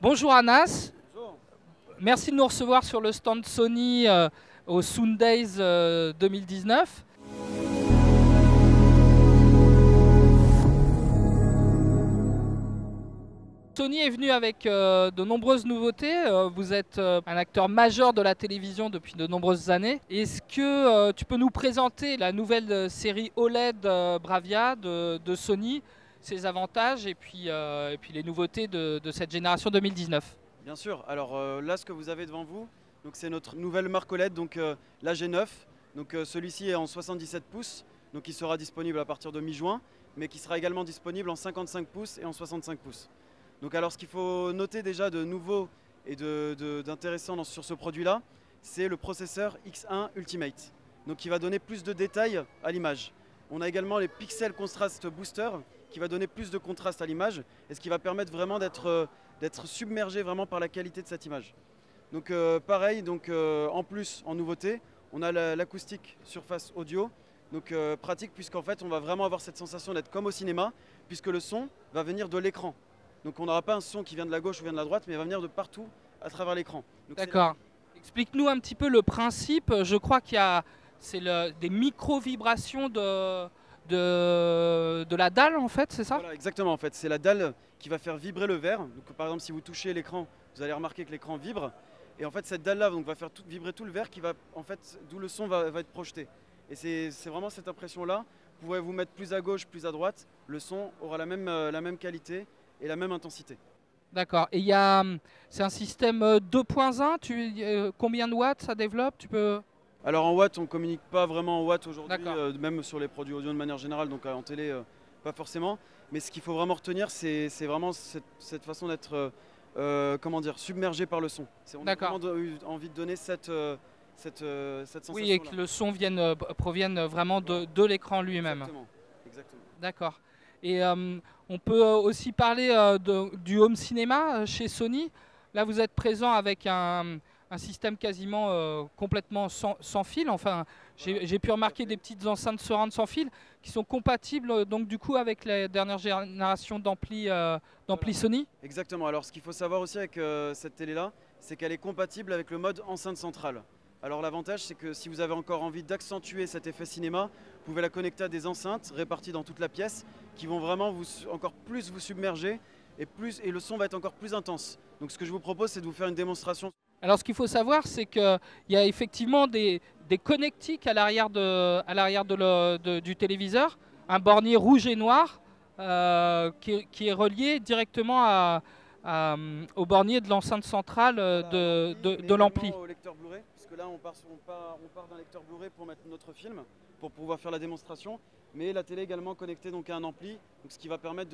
Bonjour Anas, Bonjour. merci de nous recevoir sur le stand Sony au Soondays 2019. Sony est venu avec de nombreuses nouveautés. Vous êtes un acteur majeur de la télévision depuis de nombreuses années. Est-ce que tu peux nous présenter la nouvelle série OLED Bravia de Sony, ses avantages et puis les nouveautés de cette génération 2019? Bien sûr. Alors là, ce que vous avez devant vous, donc c'est notre nouvelle marque OLED, donc la G9. Donc celui-ci est en 77 pouces, donc il sera disponible à partir de mi-juin, mais qui sera également disponible en 55 pouces et en 65 pouces. Donc alors, ce qu'il faut noter déjà de nouveau et d'intéressant sur ce produit-là, c'est le processeur X1 Ultimate, donc qui va donner plus de détails à l'image. On a également les Pixel Contrast Booster, qui va donner plus de contraste à l'image, et ce qui va permettre vraiment d'être submergé vraiment par la qualité de cette image. Donc pareil, donc, en plus, en nouveauté, on a l'acoustique surface audio, donc pratique puisqu'en fait on va vraiment avoir cette sensation d'être comme au cinéma, puisque le son va venir de l'écran. Donc on n'aura pas un son qui vient de la gauche ou vient de la droite, mais il va venir de partout à travers l'écran. D'accord. Explique-nous un petit peu le principe. Je crois qu'il y a des micro-vibrations de la dalle, en fait, c'est ça? Voilà, exactement, en fait. C'est la dalle qui va faire vibrer le verre. Donc, par exemple, si vous touchez l'écran, vous allez remarquer que l'écran vibre. Et en fait, cette dalle-là va faire vibrer tout le verre, qui va, en fait, d'où le son va être projeté. Et c'est vraiment cette impression-là. Vous pouvez vous mettre plus à gauche, plus à droite. Le son aura la même qualité et la même intensité. D'accord. Et c'est un système 2.1. Combien de watts ça développe? Tu peux... Alors en watts, on ne communique pas vraiment en watts aujourd'hui, D'accord. même sur les produits audio de manière générale, donc en télé, pas forcément. Mais ce qu'il faut vraiment retenir, c'est vraiment cette façon d'être comment dire, submergé par le son. On a D'accord. vraiment eu envie de donner cette sensation-là. Oui, et que le son provienne vraiment de l'écran lui-même. Exactement. Exactement. D'accord. Et on peut aussi parler du home cinéma chez Sony. Là, vous êtes présent avec un système quasiment complètement sans fil. Enfin, j'ai pu remarquer des petites enceintes surround sans fil qui sont compatibles donc du coup avec les dernières générations d'ampli Voilà. Sony. Exactement. Alors ce qu'il faut savoir aussi avec cette télé-là, c'est qu'elle est compatible avec le mode enceinte centrale. Alors l'avantage, c'est que si vous avez encore envie d'accentuer cet effet cinéma, vous pouvez la connecter à des enceintes réparties dans toute la pièce qui vont vraiment encore plus vous submerger et le son va être encore plus intense. Donc ce que je vous propose, c'est de vous faire une démonstration. Alors ce qu'il faut savoir, c'est qu'il y a effectivement des connectiques à l'arrière du téléviseur, un bornier rouge et noir qui est relié directement au bornier de l'enceinte centrale de l'ampli. Au lecteur Blu-ray, parce que là on part d'un lecteur Blu-ray pour mettre notre film, pour pouvoir faire la démonstration, mais la télé également connectée donc à un ampli, donc ce qui va permettre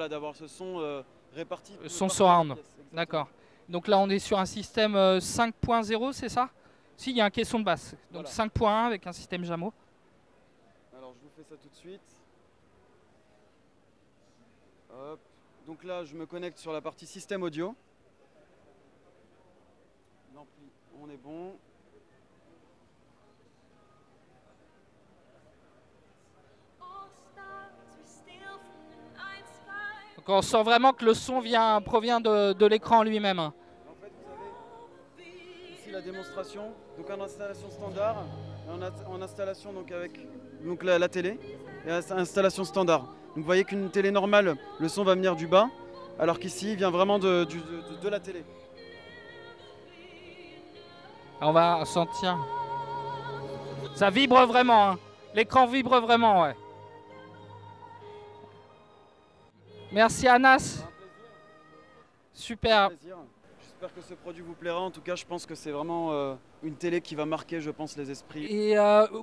d'avoir ce son réparti. Son surround, d'accord. Donc là on est sur un système 5.0, c'est ça? Si, il y a un caisson de basse, donc Voilà. 5.1 avec un système Jamo. Alors je vous fais ça tout de suite. Hop. Donc là je me connecte sur la partie système audio. L'ampli, on est bon. Donc on sent vraiment que le son provient de l'écran lui-même. En fait, vous avez ici la démonstration, donc en installation standard, et en installation donc avec la télé, et installation standard. Donc vous voyez qu'une télé normale, le son va venir du bas, alors qu'ici, il vient vraiment de la télé. On va sentir. Ça vibre vraiment, hein. L'écran vibre vraiment, ouais. Merci Anas. Un plaisir. Super. Un plaisir. J'espère que ce produit vous plaira. En tout cas, je pense que c'est vraiment une télé qui va marquer, je pense, les esprits. Et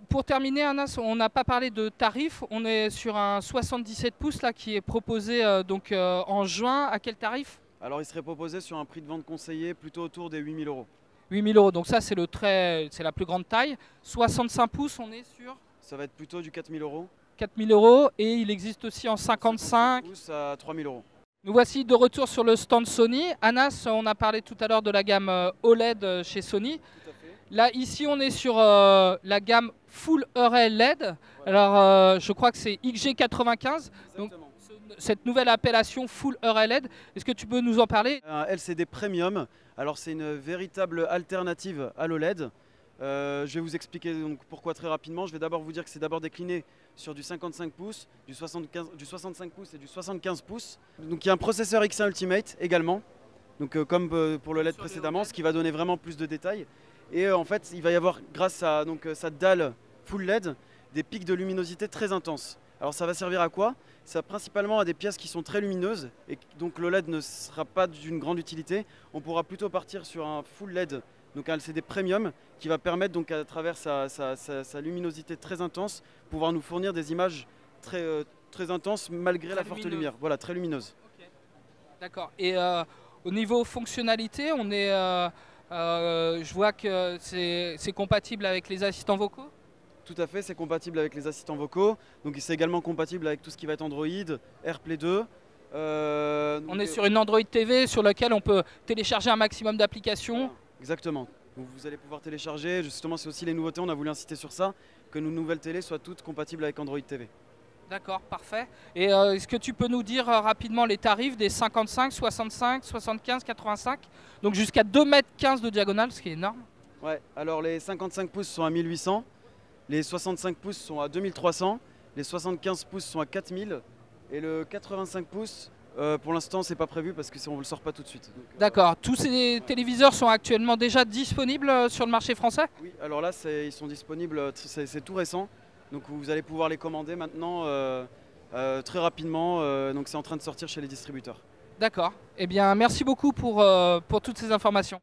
pour terminer, Anas, on n'a pas parlé de tarifs. On est sur un 77 pouces là qui est proposé en juin. À quel tarif? Alors, il serait proposé sur un prix de vente conseillé plutôt autour des 8 000 €. 8 000 €. Donc ça, c'est la plus grande taille. 65 pouces, on est sur Ça va être plutôt du 4 000 €. 4 000 €. Et il existe aussi en 55 pouces à 3 000 €. Nous voici de retour sur le stand Sony. Anas, on a parlé tout à l'heure de la gamme OLED chez Sony. Tout à fait. Là, ici, on est sur la gamme Full Array LED. Voilà. Alors, je crois que c'est XG95. Donc, Exactement. cette nouvelle appellation Full LED. Est-ce que tu peux nous en parler? Un LCD Premium, alors c'est une véritable alternative à l'OLED. Je vais vous expliquer donc pourquoi très rapidement. Je vais d'abord vous dire que c'est d'abord décliné sur du 55 pouces, du 65 pouces et du 75 pouces. Donc il y a un processeur X1 Ultimate également, donc, comme pour le LED précédemment, ce qui va donner vraiment plus de détails. Et en fait, il va y avoir, grâce à donc, cette dalle Full LED, des pics de luminosité très intenses. Alors ça va servir à quoi? Ça principalement à des pièces qui sont très lumineuses et donc l'OLED ne sera pas d'une grande utilité. On pourra plutôt partir sur un Full LED, donc un LCD Premium, qui va permettre donc à travers sa luminosité très intense, pouvoir nous fournir des images très intenses malgré Très la forte lumineuse. lumière. Voilà, très lumineuse. Ok. D'accord. Et au niveau fonctionnalité, je vois que c'est compatible avec les assistants vocaux. Tout à fait, c'est compatible avec les assistants vocaux. Donc c'est également compatible avec tout ce qui va être Android, AirPlay 2. On est sur une Android TV sur laquelle on peut télécharger un maximum d'applications. Voilà, exactement. Donc vous allez pouvoir télécharger, justement c'est aussi les nouveautés, on a voulu insister sur ça, que nos nouvelles télés soient toutes compatibles avec Android TV. D'accord, parfait. Et est-ce que tu peux nous dire rapidement les tarifs des 55, 65, 75, 85? Donc jusqu'à 2,15 m de diagonale, ce qui est énorme. Ouais, alors les 55 pouces sont à 1800, les 65 pouces sont à 2300, les 75 pouces sont à 4000 et le 85 pouces, pour l'instant c'est pas prévu parce qu'on ne le sort pas tout de suite. D'accord, tous ces téléviseurs sont actuellement déjà disponibles sur le marché français? Oui, alors là ils sont disponibles, c'est tout récent, donc vous allez pouvoir les commander maintenant très rapidement, donc c'est en train de sortir chez les distributeurs. D'accord. Eh bien, merci beaucoup pour toutes ces informations.